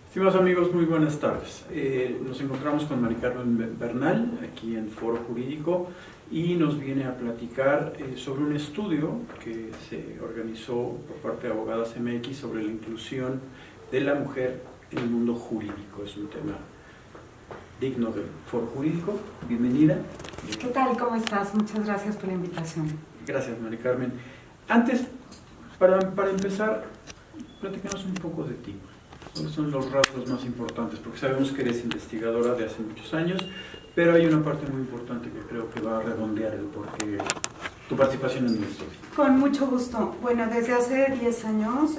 Estimados amigos, muy buenas tardes. Nos encontramos con Mari Carmen Bernal, aquí en Foro Jurídico, y nos viene a platicar sobre un estudio que se organizó por parte de Abogadas MX sobre la inclusión de la mujer en el mundo jurídico. Es un tema digno del Foro Jurídico. Bienvenida. ¿Qué tal? ¿Cómo estás? Muchas gracias por la invitación. Gracias, Mari Carmen. Antes, para empezar, platícanos un poco de ti. ¿Cuáles son los rasgos más importantes? Porque sabemos que eres investigadora de hace muchos años, pero hay una parte muy importante que creo que va a redondear el porqué tu participación en el estudio. Con mucho gusto. Bueno, desde hace 10 años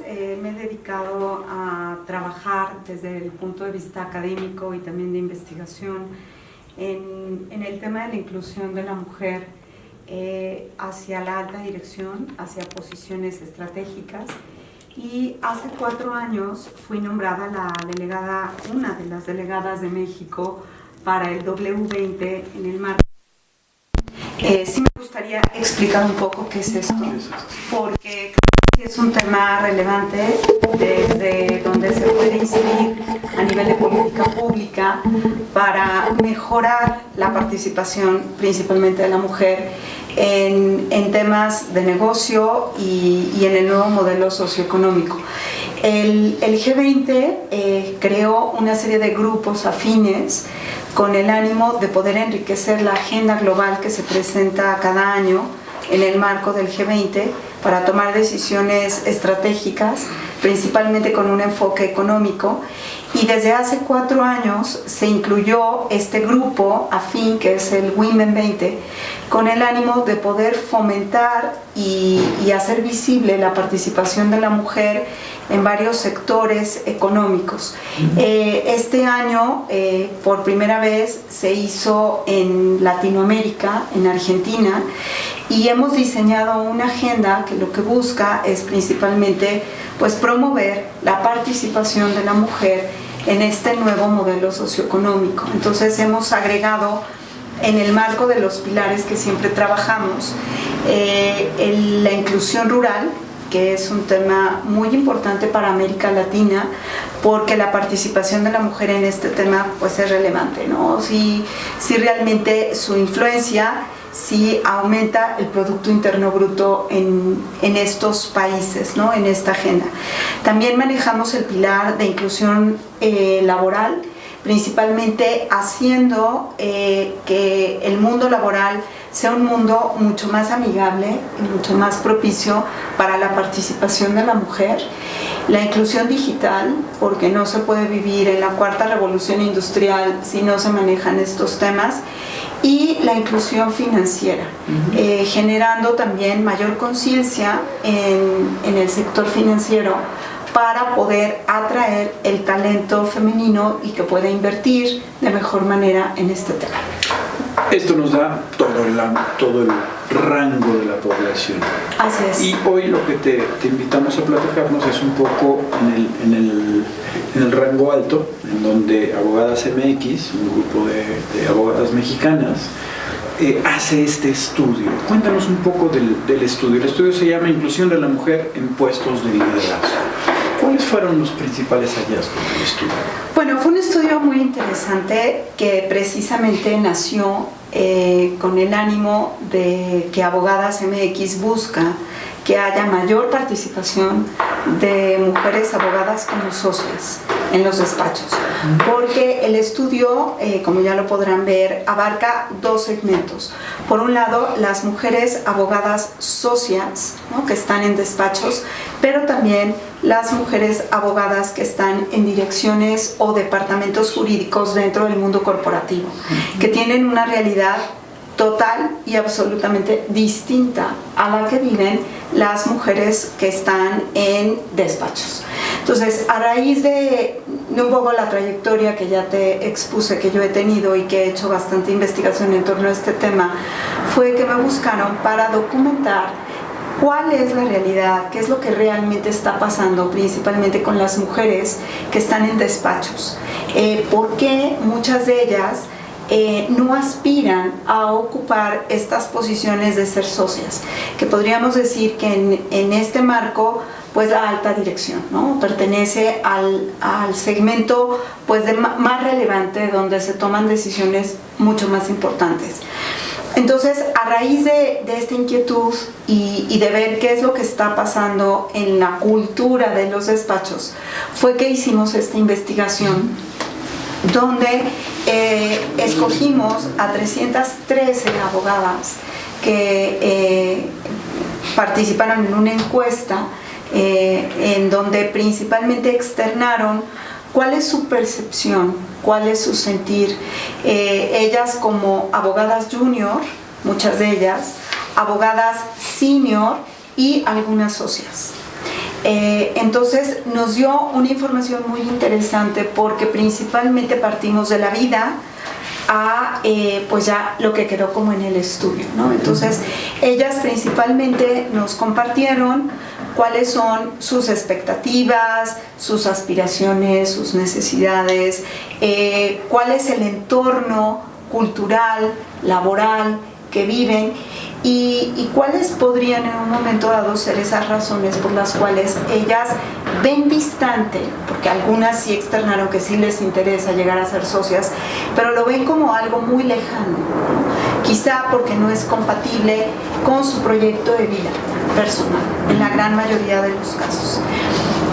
me he dedicado a trabajar desde el punto de vista académico y también de investigación en el tema de la inclusión de la mujer hacia la alta dirección, hacia posiciones estratégicas. Y hace 4 años fui nombrada una de las delegadas de México para el W20 en el marco. Sí me gustaría explicar un poco qué es esto, porque creo que es un tema relevante desde donde se puede incidir a nivel de política pública para mejorar la participación principalmente de la mujer en temas de negocio y en el nuevo modelo socioeconómico. El G20 creó una serie de grupos afines con el ánimo de poder enriquecer la agenda global que se presenta cada año en el marco del G20 para tomar decisiones estratégicas, principalmente con un enfoque económico. Y desde hace 4 años se incluyó este grupo afín, que es el Women 20, con el ánimo de poder fomentar y hacer visible la participación de la mujer en varios sectores económicos. Este año, por primera vez, se hizo en Latinoamérica, en Argentina, y hemos diseñado una agenda que lo que busca es principalmente promover la participación de la mujer en este nuevo modelo socioeconómico. Entonces hemos agregado en el marco de los pilares que siempre trabajamos la inclusión rural, que es un tema muy importante para América Latina, porque la participación de la mujer en este tema es relevante, ¿no? Si realmente su influencia sí aumenta el Producto Interno Bruto en estos países, ¿no? En esta agenda. También manejamos el pilar de inclusión laboral, principalmente haciendo que el mundo laboral sea un mundo mucho más amigable y mucho más propicio para la participación de la mujer. La inclusión digital, porque no se puede vivir en la 4ª revolución industrial si no se manejan estos temas, y la inclusión financiera, generando también mayor conciencia en el sector financiero para poder atraer el talento femenino y que pueda invertir de mejor manera en este tema. Esto nos da todo el rango de la población. Así es. Y hoy lo que te invitamos a platicarnos es un poco en el rango alto, en donde Abogadas MX, un grupo de abogadas mexicanas, hace este estudio. Cuéntanos un poco del estudio. El estudio se llama Inclusión de la Mujer en Puestos de Liderazgo. ¿Cuáles fueron los principales hallazgos del estudio? Bueno, fue un estudio muy interesante que precisamente nació con el ánimo de que Abogadas MX busca que haya mayor participación de mujeres abogadas como socias en los despachos, porque el estudio, como ya lo podrán ver, abarca 2 segmentos. Por un lado, las mujeres abogadas socias, ¿no?, que están en despachos, pero también las mujeres abogadas que están en direcciones o departamentos jurídicos dentro del mundo corporativo, que tienen una realidad total y absolutamente distinta a la que viven las mujeres que están en despachos. Entonces, a raíz de un poco la trayectoria que ya te expuse que yo he tenido y que he hecho bastante investigación en torno a este tema, fue que me buscaron para documentar cuál es la realidad, qué es lo que realmente está pasando, principalmente con las mujeres que están en despachos, por qué muchas de ellas no aspiran a ocupar estas posiciones de ser socias, que podríamos decir que en este marco pues la alta dirección, ¿no? Pertenece al segmento pues más relevante, donde se toman decisiones mucho más importantes. Entonces, a raíz de esta inquietud y de ver qué es lo que está pasando en la cultura de los despachos, fue que hicimos esta investigación donde escogimos a 313 abogadas que participaron en una encuesta en donde principalmente externaron cuál es su percepción, cuál es su sentir. Ellas como abogadas junior, muchas de ellas, abogadas senior y algunas socias. Entonces nos dio una información muy interesante, porque principalmente partimos de la vida a pues ya lo que quedó como en el estudio, ¿no? Entonces ellas principalmente nos compartieron cuáles son sus expectativas, sus aspiraciones, sus necesidades, cuál es el entorno cultural, laboral que viven, y cuáles podrían en un momento dado ser esas razones por las cuales ellas ven distante, porque algunas sí externaron que sí les interesa llegar a ser socias, pero lo ven como algo muy lejano, ¿no? Quizá porque no es compatible con su proyecto de vida personal, en la gran mayoría de los casos.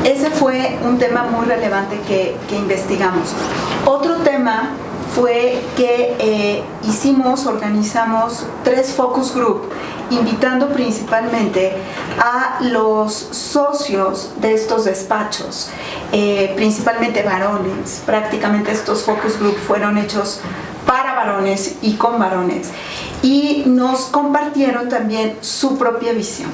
Ese fue un tema muy relevante que investigamos. Otro tema fue que organizamos 3 focus group, invitando principalmente a los socios de estos despachos, principalmente varones. Prácticamente estos focus group fueron hechos para varones y con varones, y nos compartieron también su propia visión.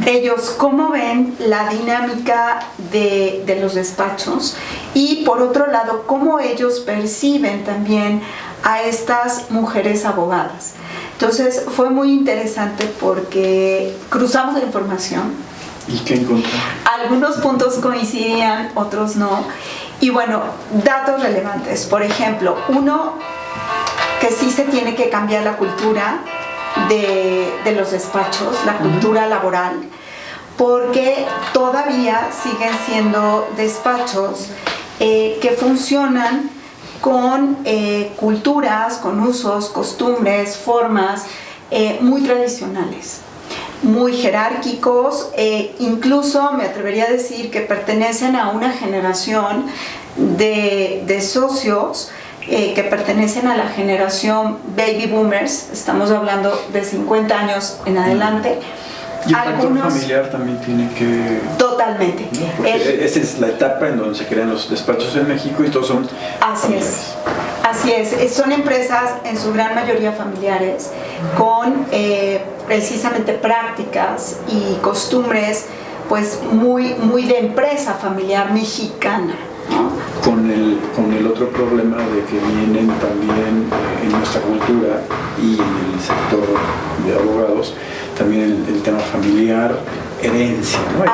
Ellos cómo ven la dinámica de los despachos, y por otro lado cómo ellos perciben también a estas mujeres abogadas. Entonces fue muy interesante porque cruzamos la información. ¿Y qué encontraron? Algunos puntos coincidían, otros no. Y bueno, datos relevantes. Por ejemplo, uno, que sí se tiene que cambiar la cultura de los despachos, la cultura laboral, porque todavía siguen siendo despachos que funcionan con culturas, con usos, costumbres, formas muy tradicionales, muy jerárquicos, incluso me atrevería a decir que pertenecen a una generación de socios que pertenecen a la generación baby boomers. Estamos hablando de 50 años en adelante. Y el factor familiar también tiene que... Totalmente. ¿No? Porque esa es la etapa en donde se crean los despachos en México, y todos son familiares. Así es. Son empresas en su gran mayoría familiares, con precisamente prácticas y costumbres pues muy de empresa familiar mexicana, ¿no? Con el otro problema de que vienen también en nuestra cultura y en el sector de abogados, también el tema familiar, herencia, ¿no?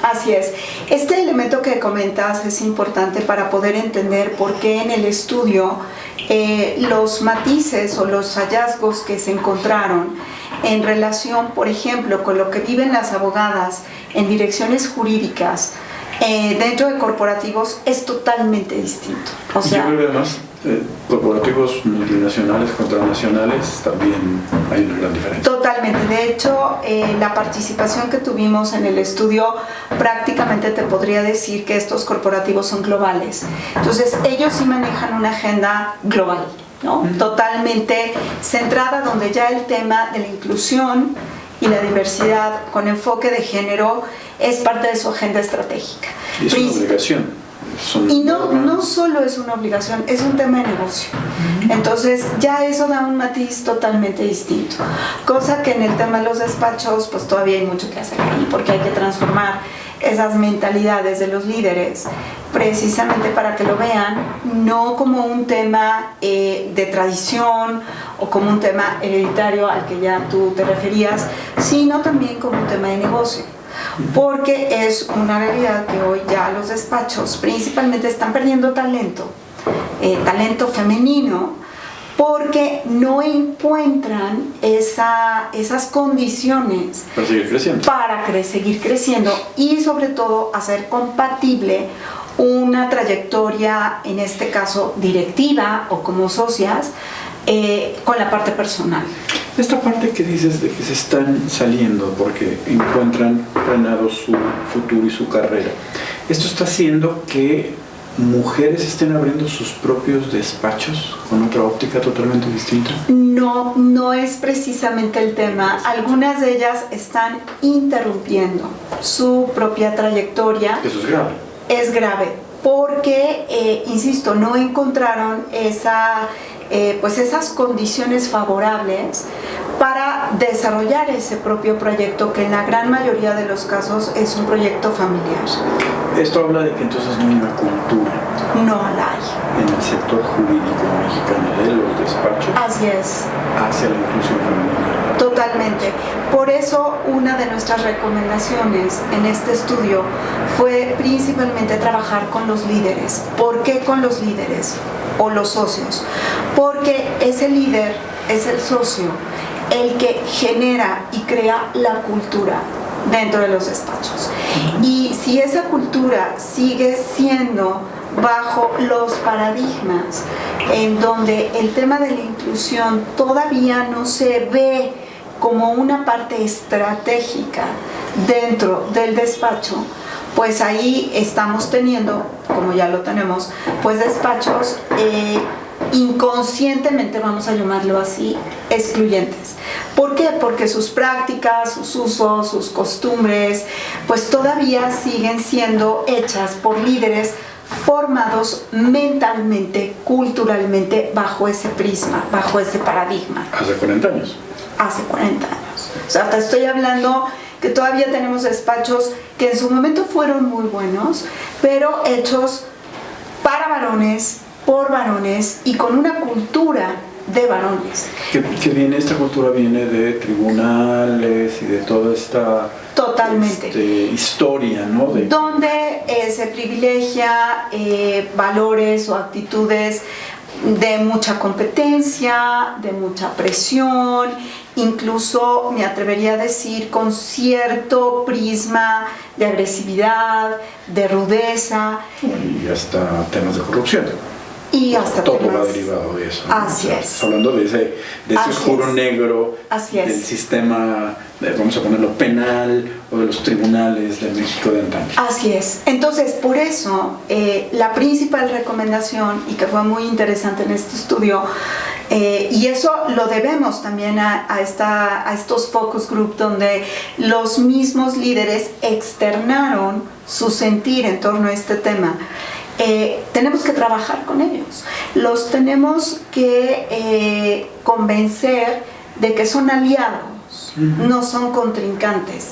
Así es. Este elemento que comentas es importante para poder entender por qué en el estudio los matices o los hallazgos que se encontraron en relación, por ejemplo, con lo que viven las abogadas en direcciones jurídicas dentro de corporativos es totalmente distinto. O sea, yo creo que además corporativos multinacionales contra nacionales también hay una gran diferencia. Totalmente. De hecho, la participación que tuvimos en el estudio, prácticamente te podría decir que estos corporativos son globales. Entonces, ellos sí manejan una agenda global, ¿no? Totalmente centrada, donde ya el tema de la inclusión y la diversidad con enfoque de género es parte de su agenda estratégica. Y es una obligación. Y no solo es una obligación, es un tema de negocio. Entonces ya eso da un matiz totalmente distinto, cosa que en el tema de los despachos pues todavía hay mucho que hacer ahí, porque hay que transformar esas mentalidades de los líderes, precisamente para que lo vean no como un tema de tradición o como un tema hereditario al que ya tú te referías, sino también como un tema de negocio. Porque es una realidad que hoy ya los despachos principalmente están perdiendo talento femenino, porque no encuentran esas condiciones para seguir creciendo y sobre todo hacer compatible una trayectoria, en este caso directiva o como socias, con la parte personal. Esta parte que dices de que se están saliendo porque encuentran frenado su futuro y su carrera, ¿esto está haciendo que mujeres estén abriendo sus propios despachos con otra óptica totalmente distinta? No, no es precisamente el tema. Algunas de ellas están interrumpiendo su propia trayectoria. Eso es grave. Es grave porque, insisto, no encontraron esas condiciones favorables para desarrollar ese propio proyecto, que en la gran mayoría de los casos es un proyecto familiar. Esto habla de que entonces no hay una cultura. No la hay. En el sector jurídico mexicano de los despachos. Así es. Hacia la inclusión femenina. Totalmente. Por eso una de nuestras recomendaciones en este estudio fue principalmente trabajar con los líderes. ¿Por qué con los líderes o los socios? Porque ese líder es el socio el que genera y crea la cultura dentro de los despachos. Y si esa cultura sigue siendo bajo los paradigmas en donde el tema de la inclusión todavía no se ve como una parte estratégica dentro del despacho, pues ahí estamos teniendo, como ya lo tenemos, pues despachos inconscientemente, vamos a llamarlo así, excluyentes. ¿Por qué? Porque sus prácticas, sus usos, sus costumbres, pues todavía siguen siendo hechas por líderes formados mentalmente, culturalmente, bajo ese prisma, bajo ese paradigma. Hace 40 años. Hace 40 años. O sea, te estoy hablando que todavía tenemos despachos que en su momento fueron muy buenos, pero hechos para varones, por varones y con una cultura de varones. Esta cultura viene de tribunales y de toda esta historia, ¿no? Donde se privilegia valores o actitudes de mucha competencia, de mucha presión, incluso me atrevería a decir con cierto prisma de agresividad, de rudeza. Y hasta temas de corrupción. Y hasta todo va derivado de eso, ¿no? Así es. Hablando de ese oscuro negro del sistema, vamos a ponerlo penal, o de los tribunales de México de antaño. Así es. Entonces, por eso, la principal recomendación, y que fue muy interesante en este estudio, y eso lo debemos también a estos focus group, donde los mismos líderes externaron su sentir en torno a este tema. Tenemos que trabajar con ellos, los tenemos que convencer de que son aliados, no son contrincantes.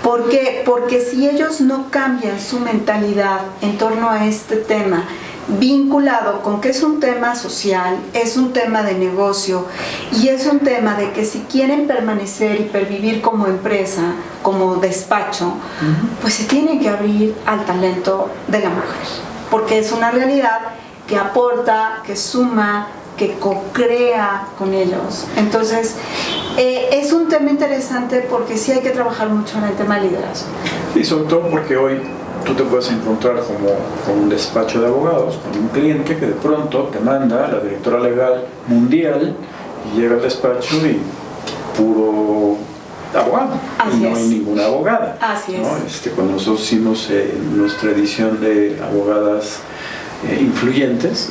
¿Por qué? Porque si ellos no cambian su mentalidad en torno a este tema, vinculado con que es un tema social, es un tema de negocio y es un tema de que si quieren permanecer y pervivir como empresa, como despacho, pues se tienen que abrir al talento de la mujer. Porque es una realidad que aporta, que suma, que co-crea con ellos. Entonces, es un tema interesante porque sí hay que trabajar mucho en el tema de liderazgo. Y sobre todo porque hoy tú te puedes encontrar con un despacho de abogados, con un cliente que de pronto te manda a la directora legal mundial y llega al despacho y puro abogado. Así y no es. hay ninguna abogada. Así ¿no? es. Cuando nosotros hicimos nuestra edición de abogadas influyentes,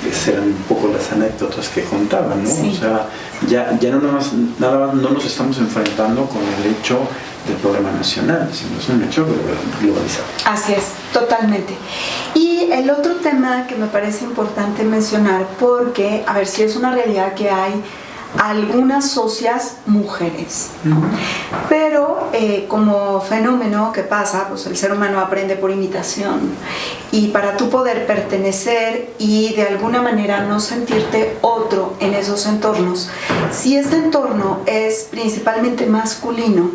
esas eran un poco las anécdotas que contaban, ¿no? Sí. O sea, ya no nos estamos enfrentando con el hecho del problema nacional, sino es un hecho globalizado. Así es, totalmente. Y el otro tema que me parece importante mencionar, porque, a ver, si es una realidad que hay algunas socias mujeres, ¿no? Pero como fenómeno que pasa, pues el ser humano aprende por imitación, y para tú poder pertenecer y de alguna manera no sentirte otro en esos entornos, si este entorno es principalmente masculino,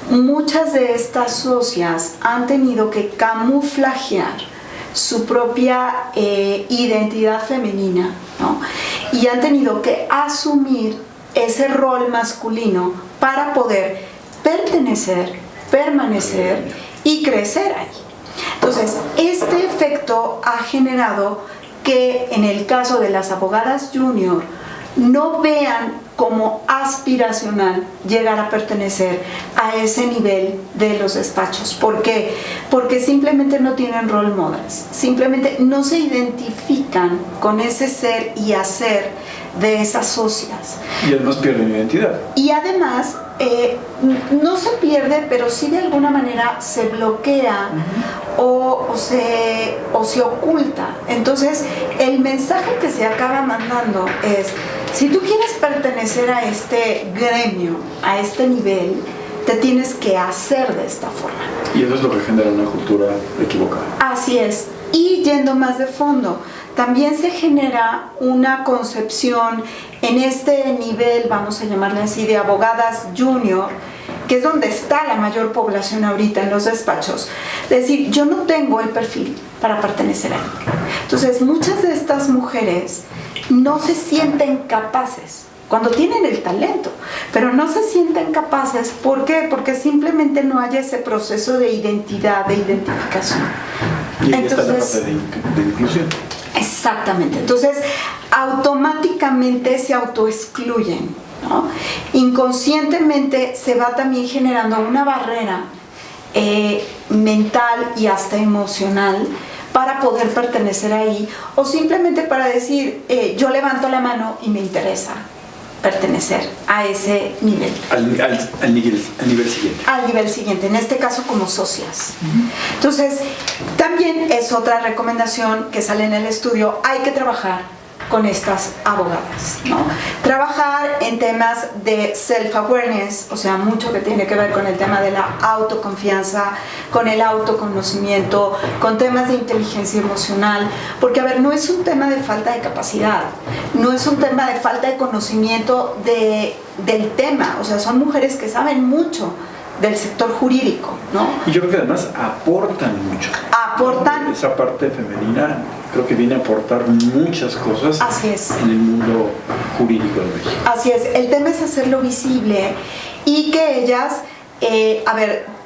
muchas de estas socias han tenido que camuflajear su propia identidad femenina, ¿no? y han tenido que asumir ese rol masculino para poder pertenecer, permanecer y crecer ahí. Entonces, este efecto ha generado que en el caso de las abogadas junior no vean como aspiracional llegar a pertenecer a ese nivel de los despachos. ¿Por qué? Porque simplemente no tienen role models, simplemente no se identifican con ese ser y hacer de esas socias. Y además pierden identidad. Y además, no se pierde, pero sí de alguna manera se bloquea o se oculta. Entonces, el mensaje que se acaba mandando es: si tú quieres pertenecer a este gremio, a este nivel, te tienes que hacer de esta forma. Y eso es lo que genera una cultura equivocada. Así es. Y yendo más de fondo, también se genera una concepción en este nivel, vamos a llamarle así, de abogadas junior, que es donde está la mayor población ahorita en los despachos. Es decir, yo no tengo el perfil para pertenecer a él. Entonces, muchas de estas mujeres no se sienten capaces, cuando tienen el talento, pero no se sienten capaces. ¿Por qué? Porque simplemente no hay ese proceso de identidad, de identificación. Y ahí está la parte de inclusión. Exactamente. Entonces, automáticamente se autoexcluyen, ¿no? Inconscientemente se va también generando una barrera mental y hasta emocional para poder pertenecer ahí, o simplemente para decir, yo levanto la mano y me interesa pertenecer a ese nivel. Al nivel siguiente. Al nivel siguiente, en este caso como socias. Entonces, también es otra recomendación que sale en el estudio: hay que trabajar con estas abogadas, ¿no? Trabajar en temas de self-awareness, o sea, mucho que tiene que ver con el tema de la autoconfianza, con el autoconocimiento, con temas de inteligencia emocional, porque, a ver, no es un tema de falta de capacidad, no es un tema de falta de conocimiento del tema, o sea, son mujeres que saben mucho del sector jurídico, ¿no? Y yo creo que además aportan mucho. Aportan. Esa parte femenina creo que viene a aportar muchas cosas. Así es. En el mundo jurídico de México. Así es. El tema es hacerlo visible y que ellas,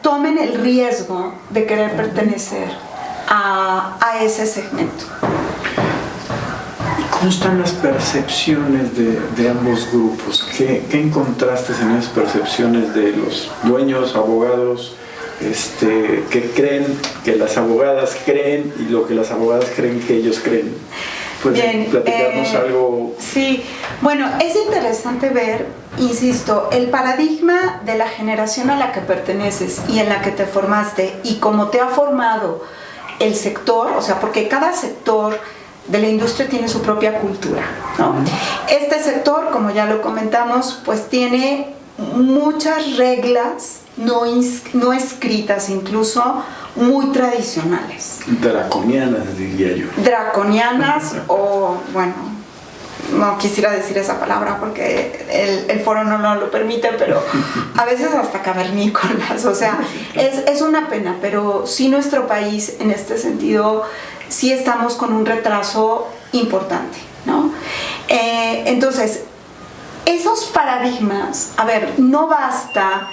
tomen el riesgo de querer pertenecer a ese segmento. ¿Cómo están las percepciones de ambos grupos? ¿Qué encontraste en esas percepciones de los dueños, abogados, que creen que las abogadas creen y lo que las abogadas creen que ellos creen? ¿Puedes platicarnos algo? Sí, bueno, es interesante ver, insisto, el paradigma de la generación a la que perteneces y en la que te formaste y cómo te ha formado el sector, o sea, porque cada sector de la industria tiene su propia cultura, ¿no? Este sector, como ya lo comentamos, pues tiene muchas reglas no escritas, incluso muy tradicionales. Draconianas, diría yo. Draconianas o, bueno, no quisiera decir esa palabra porque el foro no nos lo permite, pero a veces hasta cavernícolas, o sea, es una pena, pero sí nuestro país en este sentido sí estamos con un retraso importante, ¿no? Entonces, esos paradigmas, no basta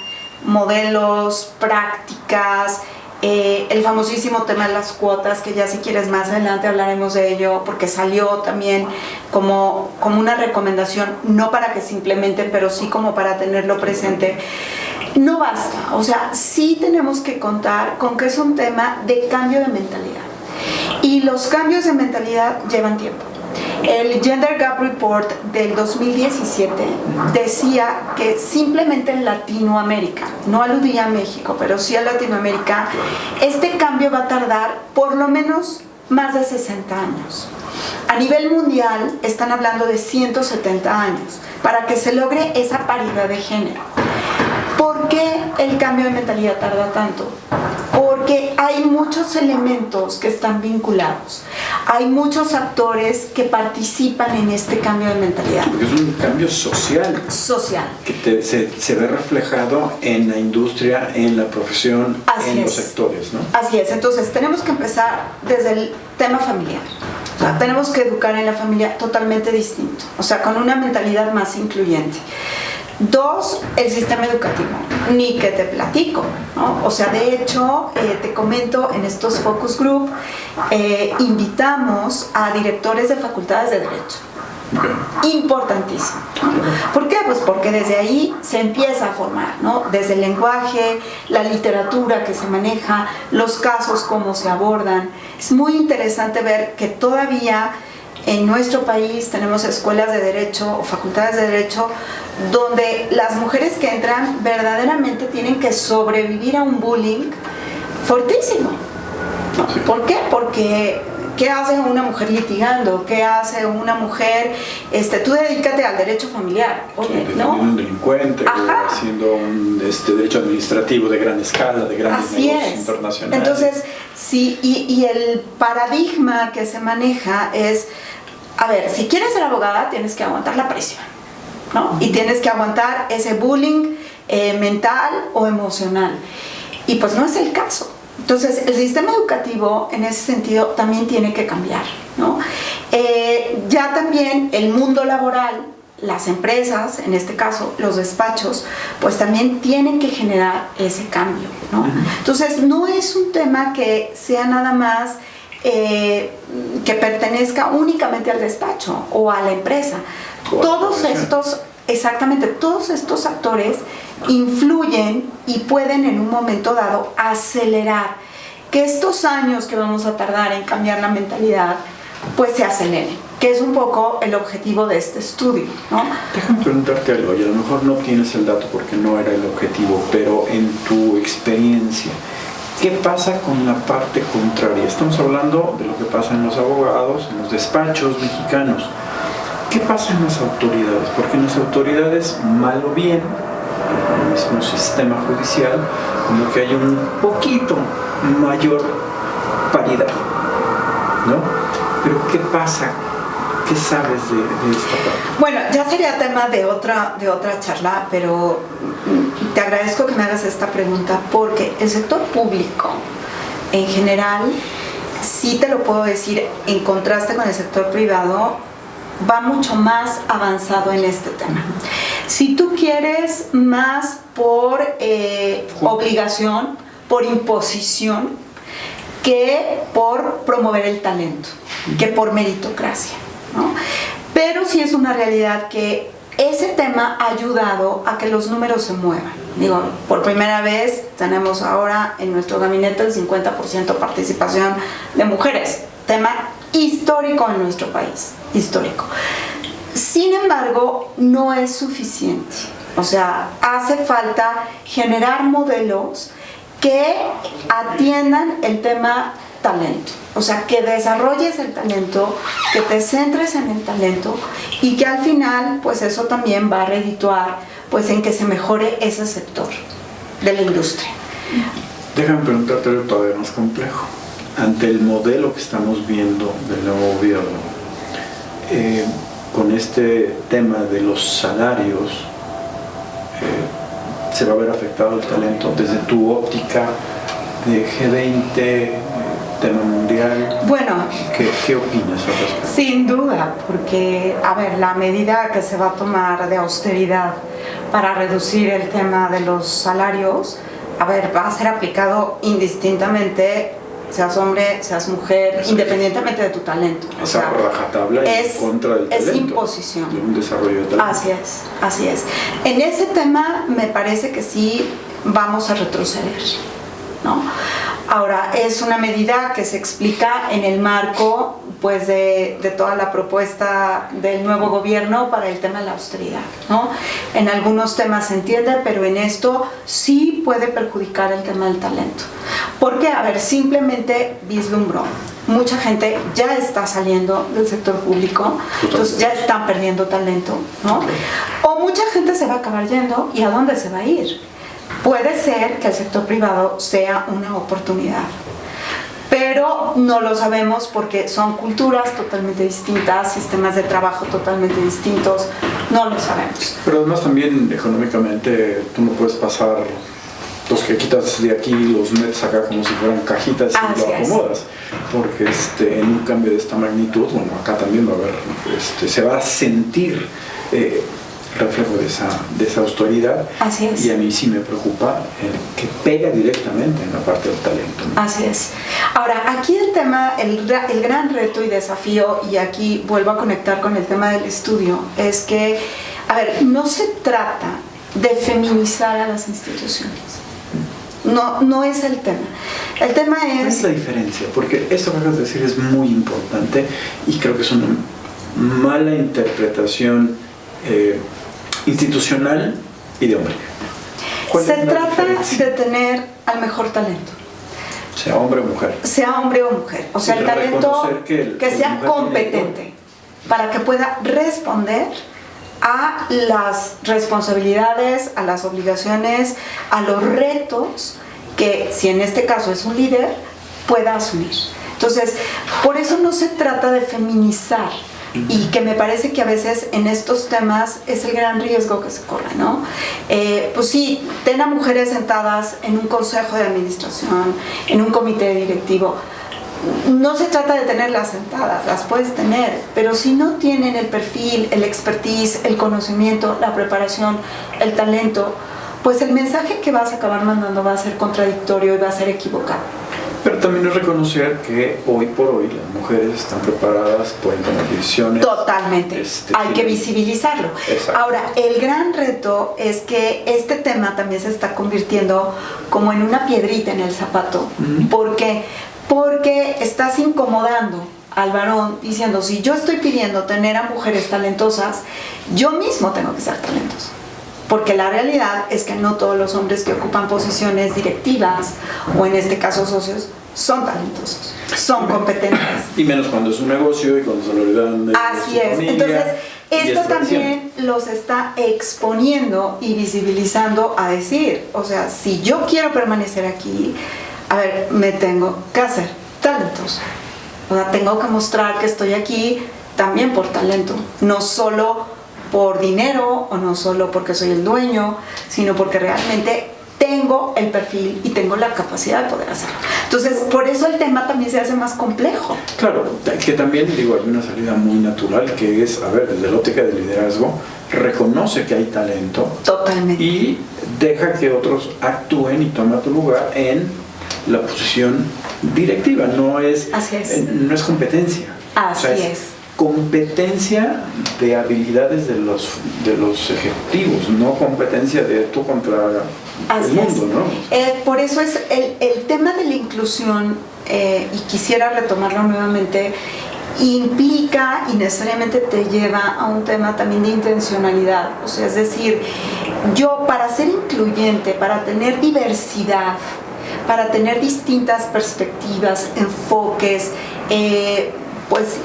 modelos, prácticas, el famosísimo tema de las cuotas, que ya si quieres más adelante hablaremos de ello, porque salió también como una recomendación, no para que se implementen, pero sí como para tenerlo presente. No basta, o sea, sí tenemos que contar con que es un tema de cambio de mentalidad. Y los cambios de mentalidad llevan tiempo. El Gender Gap Report del 2017 decía que simplemente en Latinoamérica, no aludía a México, pero sí a Latinoamérica, este cambio va a tardar por lo menos más de 60 años. A nivel mundial están hablando de 170 años para que se logre esa paridad de género. ¿Por qué el cambio de mentalidad tarda tanto? Porque hay muchos elementos que están vinculados. Hay muchos actores que participan en este cambio de mentalidad. Porque es un cambio social. Social. Que se ve reflejado en la industria, en la profesión, Así en es. los sectores, ¿no? Así es. Entonces, tenemos que empezar desde el tema familiar. O sea, tenemos que educar en la familia totalmente distinto, o sea, con una mentalidad más incluyente. 2, el sistema educativo, ni que te platico, ¿no? O sea, de hecho, te comento, en estos focus group invitamos a directores de facultades de Derecho. Importantísimo, ¿no? ¿Por qué? Pues porque desde ahí se empieza a formar, ¿no? Desde el lenguaje, la literatura que se maneja, los casos, cómo se abordan. Es muy interesante ver que todavía en nuestro país tenemos escuelas de derecho o facultades de derecho donde las mujeres que entran verdaderamente tienen que sobrevivir a un bullying fortísimo, ¿no? Sí. ¿Por qué? Porque ¿qué hace una mujer litigando? ¿Qué hace una mujer? Tú dedícate al derecho familiar. Oye, defendiendo ¿no? un delincuente, Ajá. o haciendo un derecho administrativo de gran escala, de grandes Así negocios es. internacionales. Entonces, sí, y el paradigma que se maneja es, a ver, si quieres ser abogada, tienes que aguantar la presión, ¿no? Y tienes que aguantar ese bullying mental o emocional. Y pues no es el caso. Entonces, el sistema educativo en ese sentido también tiene que cambiar, ¿no? Ya también el mundo laboral, las empresas, en este caso los despachos, pues también tienen que generar ese cambio, ¿no? Entonces, no es un tema que sea nada más que pertenezca únicamente al despacho o a la empresa. Todos estos, exactamente, todos estos actores influyen y pueden en un momento dado acelerar que estos años que vamos a tardar en cambiar la mentalidad pues se aceleren, que es un poco el objetivo de este estudio, ¿no? Déjame preguntarte algo, y a lo mejor no tienes el dato porque no era el objetivo, pero en tu experiencia, ¿qué pasa con la parte contraria? Estamos hablando de lo que pasa en los abogados, en los despachos mexicanos. ¿Qué pasa en las autoridades? Porque en las autoridades, mal o bien, en el mismo sistema judicial, como que hay un poquito mayor paridad, ¿no? Pero ¿qué pasa? ¿Qué sabes de esta parte? Bueno, ya sería tema de otra charla, pero te agradezco que me hagas esta pregunta porque el sector público en general, sí te lo puedo decir, en contraste con el sector privado, va mucho más avanzado en este tema. Si tú quieres más por obligación, por imposición, que por promover el talento, que por meritocracia, ¿no? Pero sí es una realidad que ese tema ha ayudado a que los números se muevan. Digo, por primera vez tenemos ahora en nuestro gabinete el 50% participación de mujeres, tema histórico en nuestro país, histórico. Sin embargo, no es suficiente. O sea, hace falta generar modelos que atiendan el tema talento. O sea, que desarrolles el talento, que te centres en el talento y que al final, pues eso también va a redituar pues en que se mejore ese sector de la industria. Déjame preguntarte algo todavía más complejo. Ante el modelo que estamos viendo del nuevo gobierno, con este tema de los salarios, ¿se va a ver afectado el talento desde tu óptica de G20, tema mundial? Bueno, ¿Qué opinas al respecto? sin duda, porque, a ver, la medida que se va a tomar de austeridad para reducir el tema de los salarios, a ver, va a ser aplicado indistintamente, seas hombre, seas mujer, independientemente de tu talento. O Esa sea, rajatabla en contra del talento. Es imposición. De un desarrollo de talento. Así es. En ese tema me parece que sí vamos a retroceder, ¿no? Ahora, es una medida que se explica en el marco pues de toda la propuesta del nuevo gobierno para el tema de la austeridad, ¿no? En algunos temas se entiende, pero en esto sí puede perjudicar el tema del talento. Porque, a ver, simplemente vislumbró. Mucha gente ya está saliendo del sector público, entonces ya están perdiendo talento, ¿no? O mucha gente se va a acabar yendo, ¿y a dónde se va a ir? Puede ser que el sector privado sea una oportunidad, pero no lo sabemos porque son culturas totalmente distintas, sistemas de trabajo totalmente distintos, no lo sabemos. Pero además también económicamente tú no puedes pasar 2 que quitas de aquí y los metes acá como si fueran cajitas y lo acomodas. Porque en un cambio de esta magnitud, bueno, acá también va a haber, se va a sentir reflejo de esa austeridad. Así es. Y a mí sí me preocupa que pega directamente en la parte del talento, ¿no? Así es. Ahora, aquí el tema, el gran reto y desafío, y aquí vuelvo a conectar con el tema del estudio, es que, a ver, no se trata de feminizar a las instituciones. No es el tema. El tema es... ¿Cuál es la diferencia? Porque esto que acabas de decir es muy importante y creo que es una mala interpretación institucional y de hombre. Se trata de tener al mejor talento. Sea hombre o mujer. Sea hombre o mujer. O sea, el talento que sea competente para que pueda responder a las responsabilidades, a las obligaciones, a los retos que, si en este caso es un líder, pueda asumir. Entonces, por eso no se trata de feminizar, y que me parece que a veces en estos temas es el gran riesgo que se corre, ¿no? Pues sí, ten a mujeres sentadas en un consejo de administración, en un comité directivo. No se trata de tenerlas sentadas, las puedes tener, pero si no tienen el perfil, el expertise, el conocimiento, la preparación, el talento, pues el mensaje que vas a acabar mandando va a ser contradictorio y va a ser equivocado. Pero también es reconocer que hoy por hoy las mujeres están preparadas, pueden tomar decisiones. Totalmente, hay que visibilizarlo. Exacto. Ahora, el gran reto es que este tema también se está convirtiendo como en una piedrita en el zapato. ¿Por qué? Porque estás incomodando al varón diciendo, si yo estoy pidiendo tener a mujeres talentosas, yo mismo tengo que ser talentoso. Porque la realidad es que no todos los hombres que ocupan posiciones directivas, o en este caso socios, son talentosos, son competentes. Y menos cuando es un negocio y cuando se lo olvidan de Así es. Entonces, esto también los está exponiendo y visibilizando a decir, o sea, si yo quiero permanecer aquí, a ver, me tengo que hacer talentoso. O sea, tengo que mostrar que estoy aquí también por talento, no solo por dinero o no solo porque soy el dueño, sino porque realmente tengo el perfil y tengo la capacidad de poder hacerlo. Entonces, por eso el tema también se hace más complejo. Claro, que también, digo, hay una salida muy natural que es, a ver, desde la óptica del liderazgo, reconoce que hay talento. Totalmente. Y deja que otros actúen y toma tu lugar en la posición directiva. No es, no es competencia. Así es. Competencia de habilidades de los ejecutivos, no competencia de tú contra el mundo, ¿no? Por eso es el tema de la inclusión, y quisiera retomarlo nuevamente, implica y necesariamente te lleva a un tema también de intencionalidad. O sea, es decir, yo para ser incluyente, para tener diversidad, para tener distintas perspectivas, enfoques, pues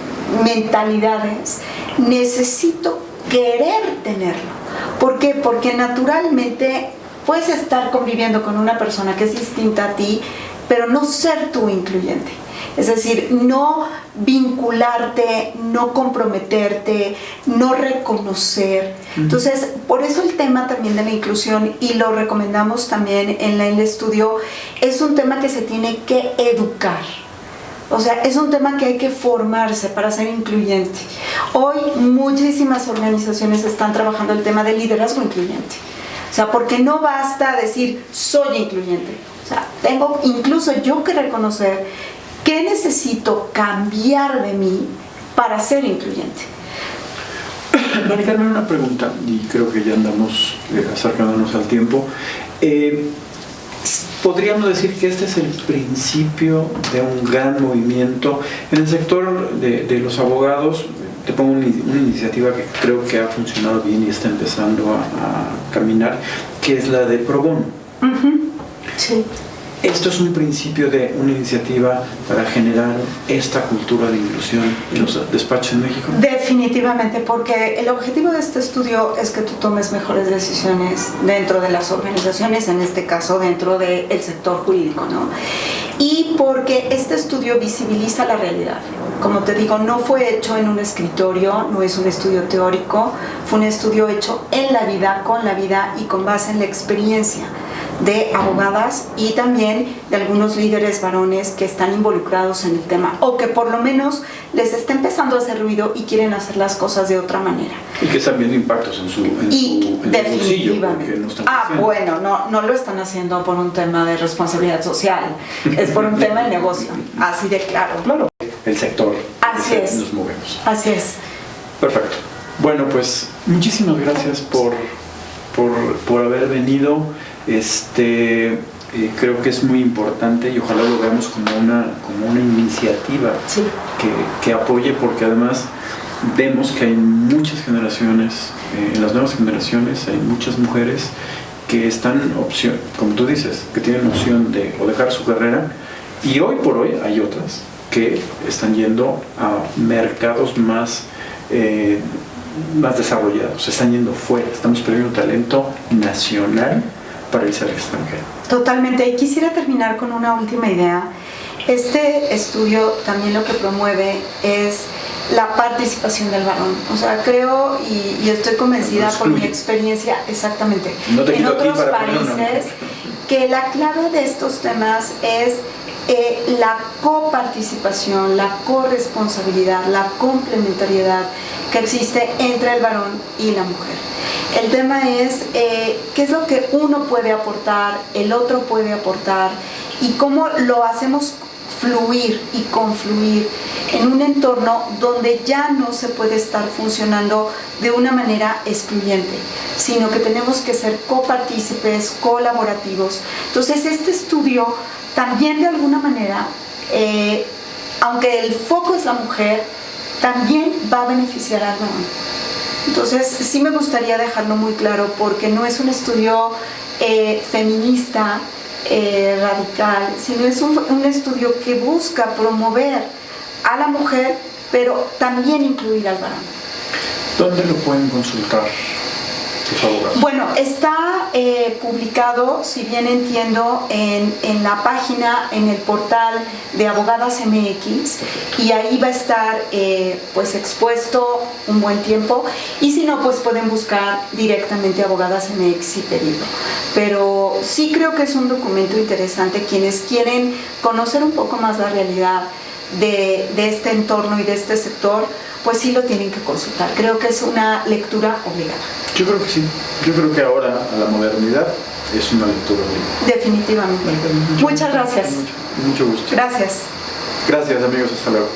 mentalidades, necesito querer tenerlo. ¿Por qué? Porque naturalmente puedes estar conviviendo con una persona que es distinta a ti, pero no ser tú incluyente. Es decir, no vincularte, no comprometerte, no reconocer. Entonces, por eso el tema también de la inclusión, y lo recomendamos también en el estudio, es un tema que se tiene que educar. O sea, es un tema que hay que formarse para ser incluyente. Hoy muchísimas organizaciones están trabajando el tema del liderazgo incluyente. O sea, porque no basta decir soy incluyente. O sea, tengo incluso yo que reconocer qué necesito cambiar de mí para ser incluyente. María Carmen, una pregunta, y creo que ya andamos acercándonos al tiempo. Podríamos decir que este es el principio de un gran movimiento en el sector de los abogados. Te pongo una iniciativa que creo que ha funcionado bien y está empezando a caminar, que es la de Pro Bono. Sí. Esto es un principio de una iniciativa para generar esta cultura de inclusión en los despachos en México. Definitivamente, porque el objetivo de este estudio es que tú tomes mejores decisiones dentro de las organizaciones, en este caso dentro del sector jurídico, ¿no? Y porque este estudio visibiliza la realidad. Como te digo, no fue hecho en un escritorio, no es un estudio teórico, fue un estudio hecho en la vida, con la vida y con base en la experiencia de abogadas y también de algunos líderes varones que están involucrados en el tema o que por lo menos les está empezando a hacer ruido y quieren hacer las cosas de otra manera. Y que están viendo impactos en su bolsillo. Bueno, no lo están haciendo por un tema de responsabilidad social, es por un tema de negocio, así de claro. Claro, el sector. Así es. Nos movemos. Así es. Perfecto. Bueno, pues muchísimas gracias por haber venido. Creo que es muy importante y ojalá lo veamos como una iniciativa sí. que apoye, porque además vemos que hay muchas generaciones, en las nuevas generaciones hay muchas mujeres que están como tú dices, que tienen opción de o dejar su carrera, y hoy por hoy hay otras que están yendo a mercados más desarrollados, están yendo fuera, estamos perdiendo talento nacional para irse al extranjero. Totalmente, y quisiera terminar con una última idea. Este estudio también lo que promueve es la participación del varón. O sea, creo y estoy convencida por mi experiencia, exactamente, en otros países, que la clave de estos temas es la coparticipación, la corresponsabilidad, la complementariedad que existe entre el varón y la mujer. El tema es qué es lo que uno puede aportar, el otro puede aportar y cómo lo hacemos fluir y confluir en un entorno donde ya no se puede estar funcionando de una manera excluyente, sino que tenemos que ser copartícipes, colaborativos. Entonces este estudio también de alguna manera, aunque el foco es la mujer, también va a beneficiar al varón. Entonces sí me gustaría dejarlo muy claro, porque no es un estudio feminista, radical, sino es un estudio que busca promover a la mujer, pero también incluir al varón. ¿Dónde lo pueden consultar tus abogados? Bueno, está publicado, si bien entiendo, en la página, en el portal de Abogadas MX, y ahí va a estar pues expuesto un buen tiempo, y si no, pues pueden buscar directamente Abogadas MX y pedirlo. Pero sí creo que es un documento interesante. Quienes quieren conocer un poco más la realidad de este entorno y de este sector, pues sí lo tienen que consultar. Creo que es una lectura obligada. Yo creo que sí. Yo creo que ahora, a la modernidad, es una lectura obligada. Definitivamente. Muchas gracias. Mucho gusto. Gracias. Gracias, amigos. Hasta luego.